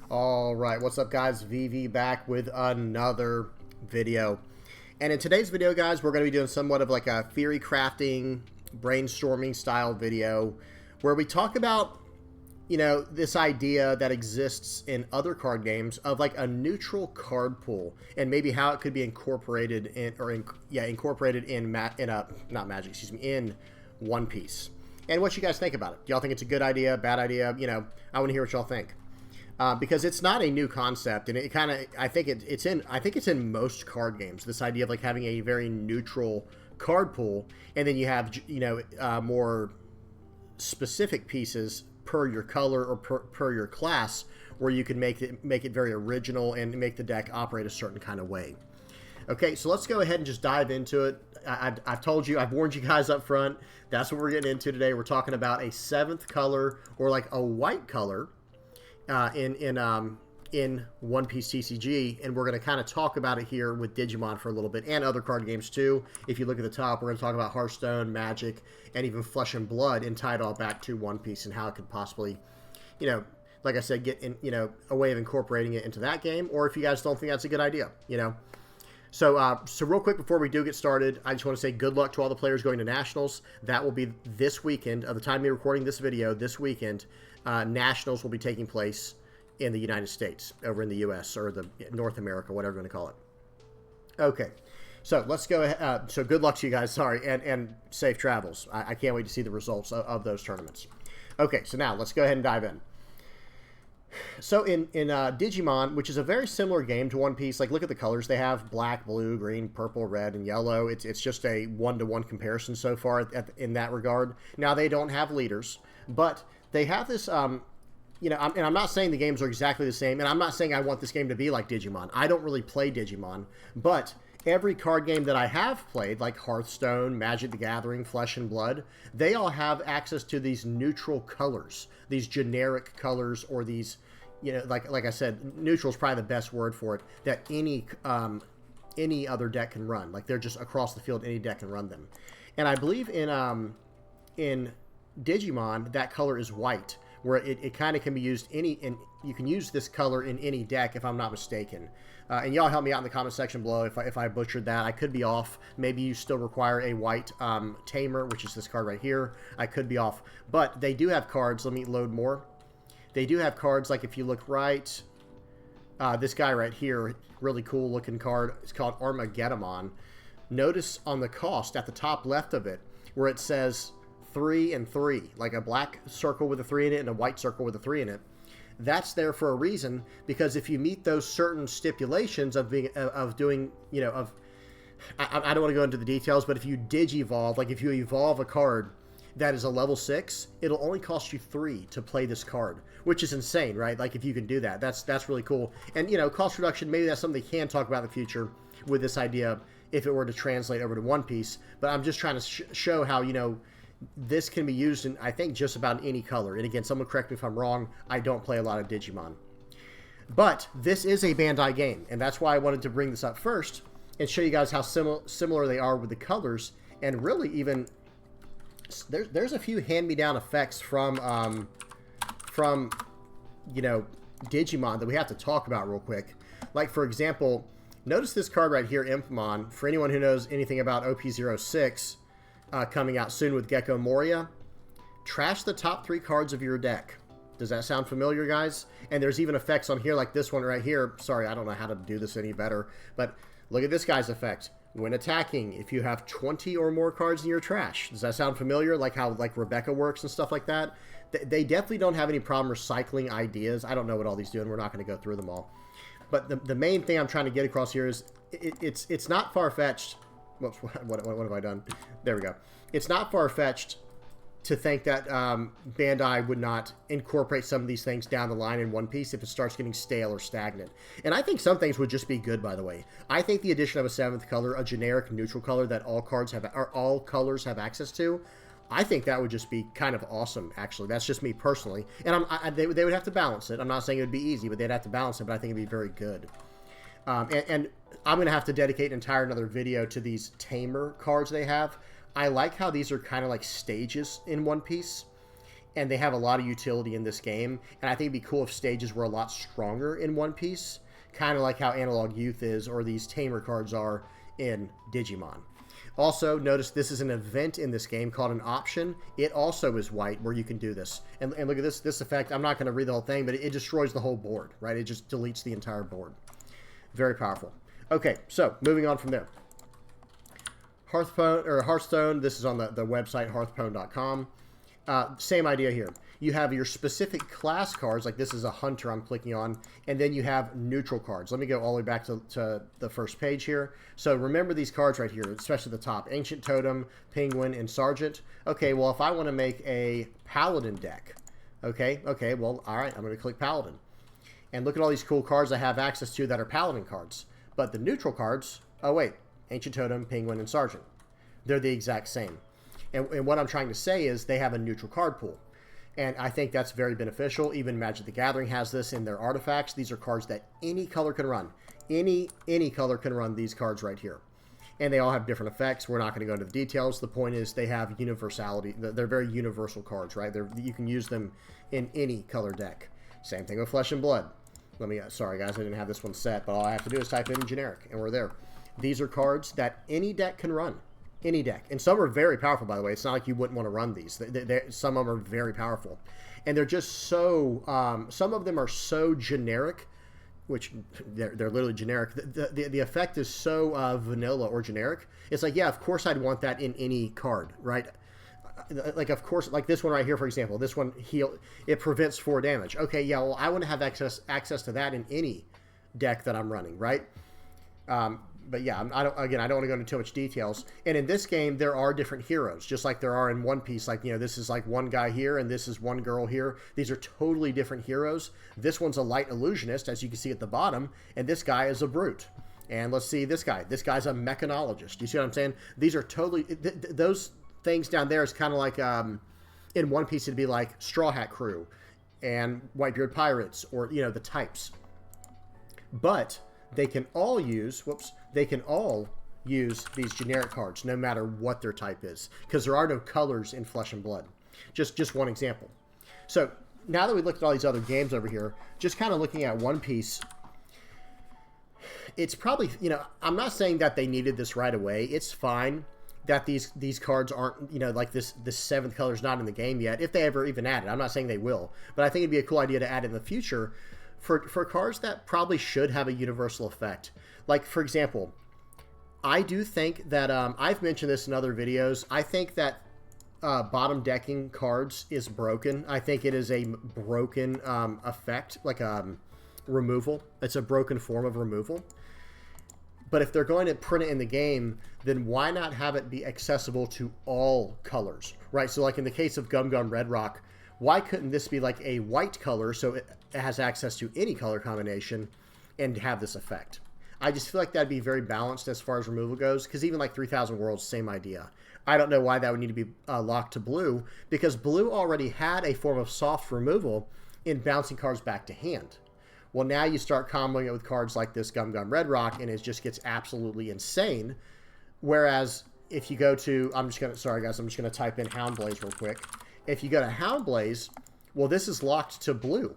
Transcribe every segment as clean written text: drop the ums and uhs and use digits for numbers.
All right, what's up, guys? VV back with another video. And in today's video, guys, we're going to be doing somewhat of like a theory crafting, brainstorming style video where we talk about, this idea that exists in other card games of like a neutral card pool and maybe how it could be incorporated in One Piece. And what you guys think about it. Do y'all think it's a good idea, bad idea? I want to hear what y'all think. Because it's not a new concept, and it kind of I think it's in most card games. This idea of like having a very neutral card pool, and then you have more specific pieces per your color or per your class, where you can make it very original and make the deck operate a certain kind of way. Okay, so let's go ahead and just dive into it. I've told you, I've warned you guys up front. That's what we're getting into today. We're talking about a seventh color or like a white color. In One Piece TCG, and we're going to kind of talk about it here with Digimon for a little bit, and other card games too. If you look at the top, we're going to talk about Hearthstone, Magic, and even Flesh and Blood, and tie it all back to One Piece and how it could possibly, like I said, get in, a way of incorporating it into that game, or if you guys don't think that's a good idea, So real quick before we do get started, I just want to say good luck to all the players going to Nationals. That will be this weekend. At the time of recording this video, this weekend, Nationals will be taking place in the United States, over in the U.S., or the North America, whatever you want to call it. Okay, so let's go ahead. So good luck to you guys, sorry, and safe travels. I can't wait to see the results of those tournaments. Okay, so now let's go ahead and dive in. So in Digimon, which is a very similar game to One Piece, like look at the colors they have: black, blue, green, purple, red, and yellow. It's just a one-to-one comparison so far in that regard. Now they don't have leaders, but they have this, and I'm not saying the games are exactly the same, and I'm not saying I want this game to be like Digimon. I don't really play Digimon, but every card game that I have played, like Hearthstone, Magic the Gathering, Flesh and Blood, they all have access to these neutral colors, these generic colors, or these, like I said, neutral is probably the best word for it, that any other deck can run. Like they're just across the field, any deck can run them. And I believe in Digimon, that color is white, where it kind of can be used and you can use this color in any deck, if I'm not mistaken. And y'all help me out in the comment section below if I butchered that. I could be off. Maybe you still require a white Tamer, which is this card right here. I could be off. But they do have cards. Let me load more. They do have cards, like if you look right, this guy right here, really cool looking card. It's called Armageddon. Notice on the cost at the top left of it, where it says 3 and 3, like a black circle with a 3 in it and a white circle with a 3 in it. That's there for a reason, because if you meet those certain stipulations I don't want to go into the details, but if you digivolve, like if you evolve a card that is a level 6, it'll only cost you 3 to play this card, which is insane, right? Like if you can do that, that's really cool. And cost reduction, maybe that's something they can talk about in the future with this idea if it were to translate over to One Piece. But I'm just trying to show how this can be used in, I think, just about any color. And again, someone correct me if I'm wrong. I don't play a lot of Digimon. But this is a Bandai game, and that's why I wanted to bring this up first and show you guys how similar they are with the colors. And really, even there's a few hand-me-down effects from Digimon that we have to talk about real quick. Like, for example, notice this card right here, Impmon. For anyone who knows anything about OP06, coming out soon with Gecko Moria, trash the top 3 cards of your deck. Does that sound familiar, guys? And there's even effects on here like this one right here. Sorry, I don't know how to do this any better, but look at this guy's effect. When attacking, if you have 20 or more cards in your trash. Does that sound familiar? Like how Rebecca works and stuff like that? They definitely don't have any problem recycling ideas. I don't know what all these do, and we're not going to go through them all. But the main thing I'm trying to get across here is it's not far-fetched. Whoops, what have I done? There we go. It's not far-fetched to think that Bandai would not incorporate some of these things down the line in One Piece if it starts getting stale or stagnant. And I think some things would just be good, by the way. I think the addition of a 7th color, a generic neutral color that all colors have access to, I think that would just be kind of awesome, actually. That's just me personally. And they would have to balance it. I'm not saying it would be easy, but they'd have to balance it, but I think it'd be very good. And I'm going to have to dedicate another video to these Tamer cards they have. I like how these are kind of like stages in One Piece. and they have a lot of utility in this game. And I think it'd be cool if stages were a lot stronger in One Piece, kind of like how Analog Youth is, or these Tamer cards are in Digimon. Also, notice this is an event in this game called an option. It also is white, where you can do this. And look at this effect. I'm not going to read the whole thing, but it destroys the whole board, right? It just deletes the entire board. Very powerful. Okay, so moving on from there. Hearthstone, this is on the website, hearthstone.com. Same idea here. You have your specific class cards, like this is a hunter I'm clicking on, and then you have neutral cards. Let me go all the way back to the first page here. So remember these cards right here, especially the top. Ancient Totem, Penguin, and Sergeant. Okay, well, if I want to make a Paladin deck, okay, well, all right, I'm going to click Paladin. And look at all these cool cards I have access to that are Paladin cards. But the neutral cards, oh wait, Ancient Totem, Penguin, and Sergeant. They're the exact same. And what I'm trying to say is they have a neutral card pool. And I think that's very beneficial. Even Magic the Gathering has this in their artifacts. These are cards that any color can run. Any color can run these cards right here. And they all have different effects. We're not going to go into the details. The point is they have universality. They're very universal cards, right? You can use them in any color deck. Same thing with Flesh and Blood. Sorry guys, I didn't have this one set, but all I have to do is type in generic, and we're there. These are cards that any deck can run. Any deck. And some are very powerful, by the way. It's not like you wouldn't want to run these. Some of them are very powerful. And they're just so... some of them are so generic, which they're literally generic. The effect is so vanilla or generic. It's like, yeah, of course I'd want that in any card, right? Like, of course, like this one right here, for example. This one, it prevents 4 damage. Okay, yeah, well, I want to have access to that in any deck that I'm running, right? But yeah, I don't want to go into too much details. And in this game, there are different heroes, just like there are in One Piece. Like, this is like one guy here, and this is one girl here. These are totally different heroes. This one's a light illusionist, as you can see at the bottom, and this guy is a brute. And let's see this guy. This guy's a mechanologist. You see what I'm saying? These are totally... those things down there is kind of like... in One Piece, it'd be like Straw Hat Crew and Whitebeard Pirates, or, the types. But... they can all use these generic cards, no matter what their type is, because there are no colors in Flesh and Blood. Just one example. So now that we looked at all these other games over here, just kind of looking at One Piece, it's probably, I'm not saying that they needed this right away. It's fine that these cards aren't, like this 7th color is not in the game yet, if they ever even add it. I'm not saying they will, but I think it'd be a cool idea to add it in the future. For cards that probably should have a universal effect. Like, for example, I do think that, I've mentioned this in other videos, I think that bottom decking cards is broken. I think it is a broken effect, like removal. It's a broken form of removal. But if they're going to print it in the game, then why not have it be accessible to all colors, right? So like in the case of Gum Gum Red Rock, why couldn't this be like a white color so it has access to any color combination and have this effect? I just feel like that'd be very balanced as far as removal goes, because even like 3000 Worlds, same idea. I don't know why that would need to be locked to blue, because blue already had a form of soft removal in bouncing cards back to hand. Well, now you start comboing it with cards like this Gum Gum Red Rock, and it just gets absolutely insane. Whereas if you go to, sorry guys, I'm just going to type in Houndblaze real quick. If you go to Houndblaze, well, this is locked to blue,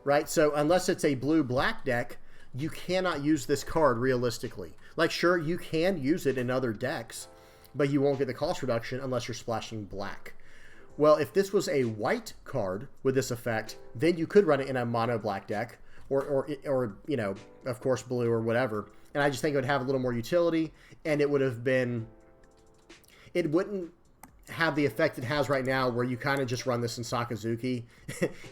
right? So unless it's a blue-black deck, you cannot use this card realistically. Like, sure, you can use it in other decks, but you won't get the cost reduction unless you're splashing black. Well, if this was a white card with this effect, then you could run it in a mono-black deck, or of course, blue or whatever. And I just think it would have a little more utility, and it would have been... it wouldn't have the effect it has right now, where you kind of just run this in Sakazuki,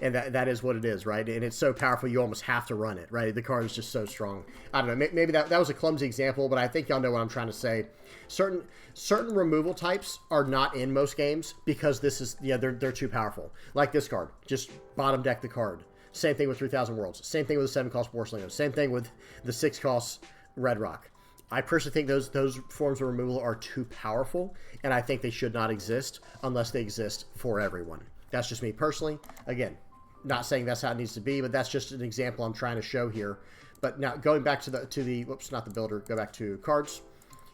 and that is what it is, right? And it's so powerful you almost have to run it, right? The card is just so strong. I don't know, maybe that was a clumsy example, but I think y'all know what I'm trying to say. Certain removal types are not in most games because this is, they're too powerful. Like this card, just bottom deck the card. Same thing with 3000 Worlds. Same thing with the 7-cost Borsellino. Same thing with the 6-cost Red Rock. I personally think those forms of removal are too powerful, and I think they should not exist unless they exist for everyone. That's just me personally. Again, not saying that's how it needs to be, but that's just an example I'm trying to show here. But now going back to the whoops, not the builder, go back to cards.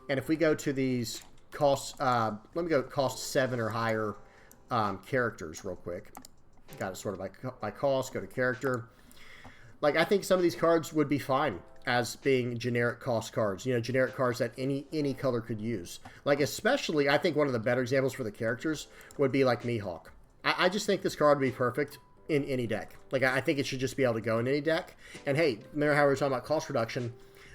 And if we go to these costs, let me go cost 7 or higher characters real quick. Got it sorted by cost. Go to character. Like, I think some of these cards would be fine as being generic cost cards. You know, generic cards that any color could use. Like, especially, I think one of the better examples for the characters would be like Mihawk. I just think this card would be perfect in any deck. Like, I think it should just be able to go in any deck. And hey, remember how we were talking about cost reduction?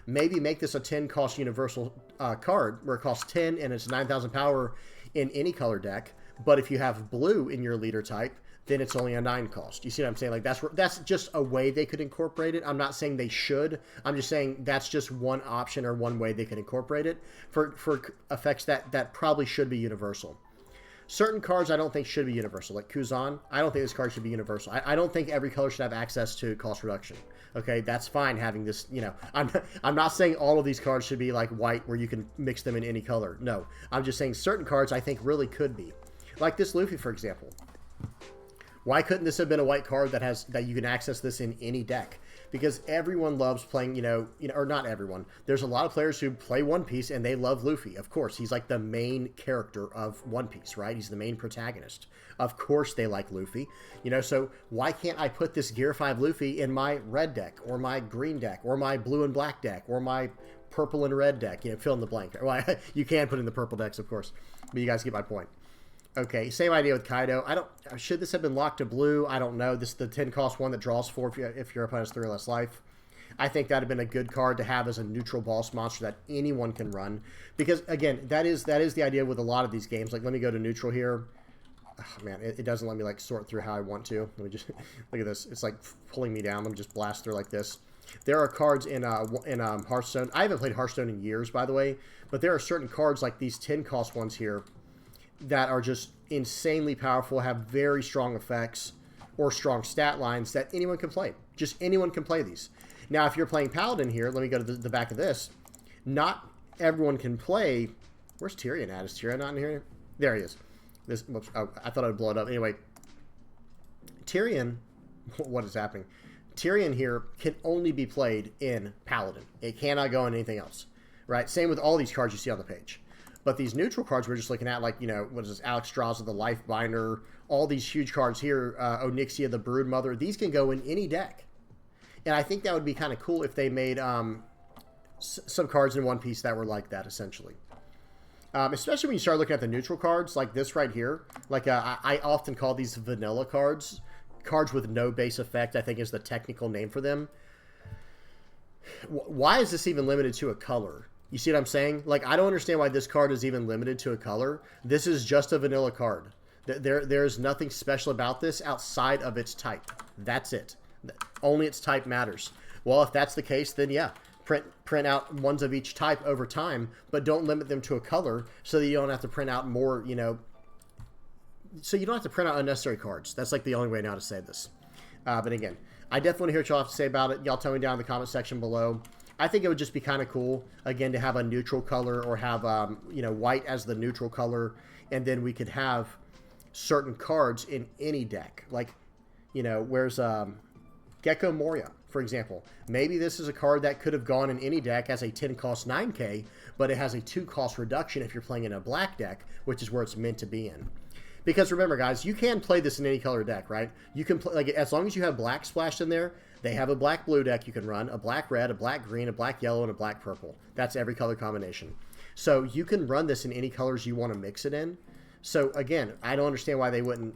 Maybe make this a 10 cost universal card where it costs 10 and it's 9,000 power in any color deck. But if you have blue in your leader type, then it's only a 9 cost. You see what I'm saying? Like, that's just a way they could incorporate it. I'm not saying they should. I'm just saying that's just one option or one way they could incorporate it for effects that probably should be universal. Certain cards I don't think should be universal, like Kuzan. I don't think this card should be universal. I don't think every color should have access to cost reduction. Okay, that's fine having this, you know. I'm not saying all of these cards should be like white where you can mix them in any color. No, I'm just saying certain cards I think really could be. Like this Luffy, for example. Why couldn't this have been a white card that you can access this in any deck? Because everyone loves playing, you know, or not everyone. There's a lot of players who play One Piece and they love Luffy. Of course, he's like the main character of One Piece, right? He's the main protagonist. Of course they like Luffy. You know, so why can't I put this Gear 5 Luffy in my red deck or my green deck or my blue and black deck or my purple and red deck? You know, fill in the blank. Well, you can put in the purple decks, of course, but you guys get my point. Okay, same idea with Kaido. Should this have been locked to blue? I don't know. This is the 10 cost one that draws 4 if your opponent has 3 or less life. I think that would have been a good card to have as a neutral boss monster that anyone can run. Because, again, that is the idea with a lot of these games. Like, let me go to neutral here. Oh, man, it doesn't let me, like, sort through how I want to. Let me just... Look at this. It's, like, pulling me down. Let me just blast through like this. There are cards in Hearthstone. I haven't played Hearthstone in years, by the way. But there are certain cards, like these 10 cost ones here, that are just insanely powerful, have very strong effects or strong stat lines that anyone can play. Just anyone can play these. Now, if you're playing Paladin here, let me go to the back of this. Not everyone can play... Where's Tyrion at? Is Tyrion not in here? There he is. Oh, I thought I'd blow it up. Anyway, Tyrion... What is happening? Tyrion here can only be played in Paladin. It cannot go in anything else. Right? Same with all these cards you see on the page. But these neutral cards we're just looking at, like, you know, what is this? Alex Straza, the Life Binder, all these huge cards here, Onyxia, the Brood Mother. These can go in any deck. And I think that would be kind of cool if they made some cards in One Piece that were like that, essentially. Especially when you start looking at the neutral cards, like this right here. Like, I often call these vanilla cards. Cards with no base effect, I think, is the technical name for them. Why is this even limited to a color? You see what I'm saying? Like, I don't understand why this card is even limited to a color. This is just a vanilla card. There's nothing special about this outside of its type. That's it. Only its type matters. Well, if that's the case, then yeah, print out ones of each type over time, but don't limit them to a color so that you don't have to print out more, you know, so you don't have to print out unnecessary cards. That's like the only way now to say this. But again, I definitely want to hear what y'all have to say about it. Y'all tell me down in the comment section below. I think it would just be kind of cool, again, to have a neutral color or have, you know, white as the neutral color. And then we could have certain cards in any deck. Like, you know, where's Gecko Moria, for example. Maybe this is a card that could have gone in any deck as a 10 cost 9k, but it has a 2 cost reduction if you're playing in a black deck, which is where it's meant to be in. Because remember, guys, you can play this in any color deck, right? You can play, like, as long as you have black splashed in there. They have a black-blue deck you can run, a black-red, a black-green, a black-yellow, and a black-purple. That's every color combination. So you can run this in any colors you want to mix it in. So, again, I don't understand why they wouldn't.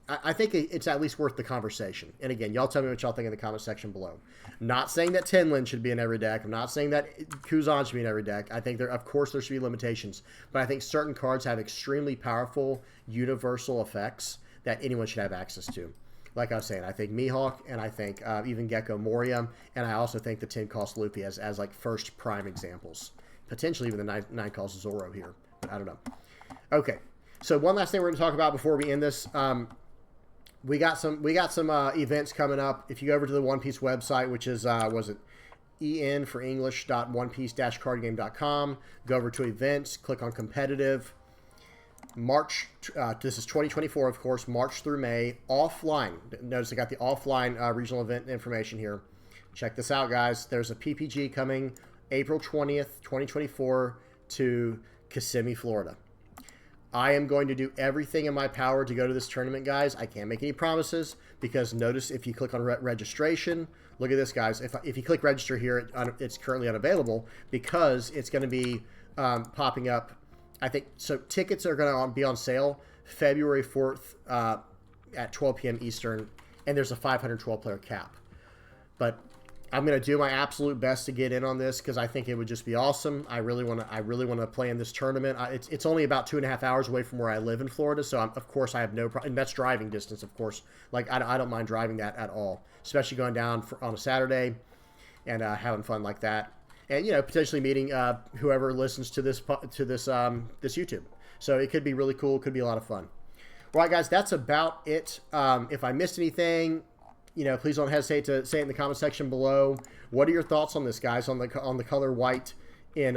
I think it's at least worth the conversation. And, again, y'all tell me what y'all think in the comment section below. Not saying that Tenlin should be in every deck. I'm not saying that Kuzan should be in every deck. I think, of course, there should be limitations. But I think certain cards have extremely powerful, universal effects that anyone should have access to. Like I was saying, I think Mihawk, and I think even Gecko Moria, and I also think the 10 cost Luffy as like first prime examples. Potentially even the 9 cost Zoro here, but I don't know. Okay, so one last thing we're going to talk about before we end this. We got some events coming up. If you go over to the One Piece website, which is was it en for English.onepiece-cardgame.com, go over to events, click on competitive. March, this is 2024, of course, March through May, offline. Notice I got the offline regional event information here. Check this out, guys. There's a PPG coming April 20th, 2024 to Kissimmee, Florida. I am going to do everything in my power to go to this tournament, guys. I can't make any promises because notice if you click on registration, look at this, guys. If you click register here, it's currently unavailable because it's going to be popping up. I think so. Tickets are going to be on sale February 4th at 12 p.m. Eastern, and there's a 512 player cap. But I'm going to do my absolute best to get in on this because I think it would just be awesome. I really want to play in this tournament. It's only about 2.5 hours away from where I live in Florida, so of course I have no problem. And that's driving distance, of course. Like I don't mind driving that at all, especially going down on a Saturday and having fun like that, and potentially meeting whoever listens to this YouTube. So it could be really cool. Could be a lot of fun. All right, guys, that's about it. If I missed anything, please don't hesitate to say it in the comment section below. What are your thoughts on this, guys? On the color white in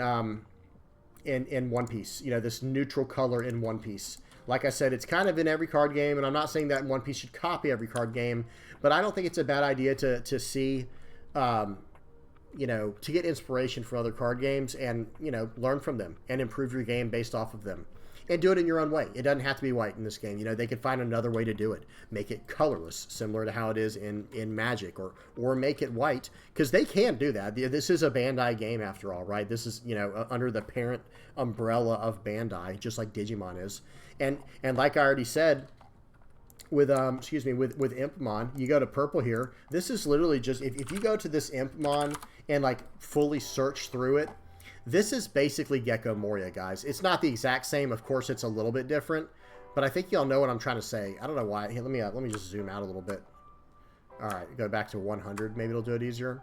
One Piece? This neutral color in One Piece. Like I said, it's kind of in every card game, and I'm not saying that One Piece should copy every card game, but I don't think it's a bad idea to see, to get inspiration from other card games and learn from them and improve your game based off of them. And do it in your own way. It doesn't have to be white in this game. They could find another way to do it. Make it colorless, similar to how it is in Magic, or make it white, because they can do that. This is a Bandai game after all, right? This is under the parent umbrella of Bandai, just like Digimon is. And like I already said, with Impmon, you go to purple here. This is literally just if you go to this Impmon and like fully search through it. This is basically Gecko Moria, guys. It's not the exact same. Of course, it's a little bit different, but I think y'all know what I'm trying to say. I don't know why. Here, let me just zoom out a little bit. All right, go back to 100. Maybe it'll do it easier.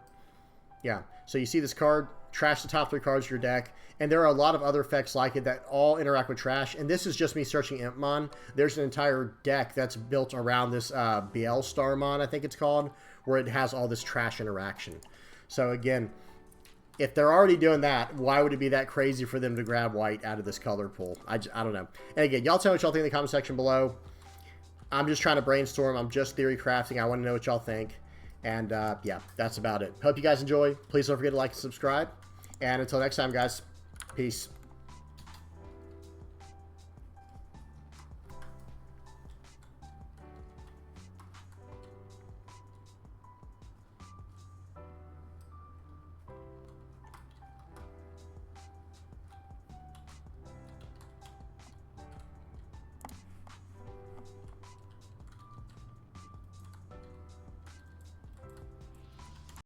Yeah. So you see this card, trash the top 3 cards of your deck, and there are a lot of other effects like it that all interact with trash. And this is just me searching Impmon. There's an entire deck that's built around this BL Starmon, I think it's called, where it has all this trash interaction. So again, if they're already doing that, why would it be that crazy for them to grab white out of this color pool? I don't know. And again, y'all tell me what y'all think in the comment section below. I'm just trying to brainstorm. I'm just theory crafting. I want to know what y'all think. And yeah, that's about it. Hope you guys enjoy. Please don't forget to like and subscribe. And until next time, guys, peace.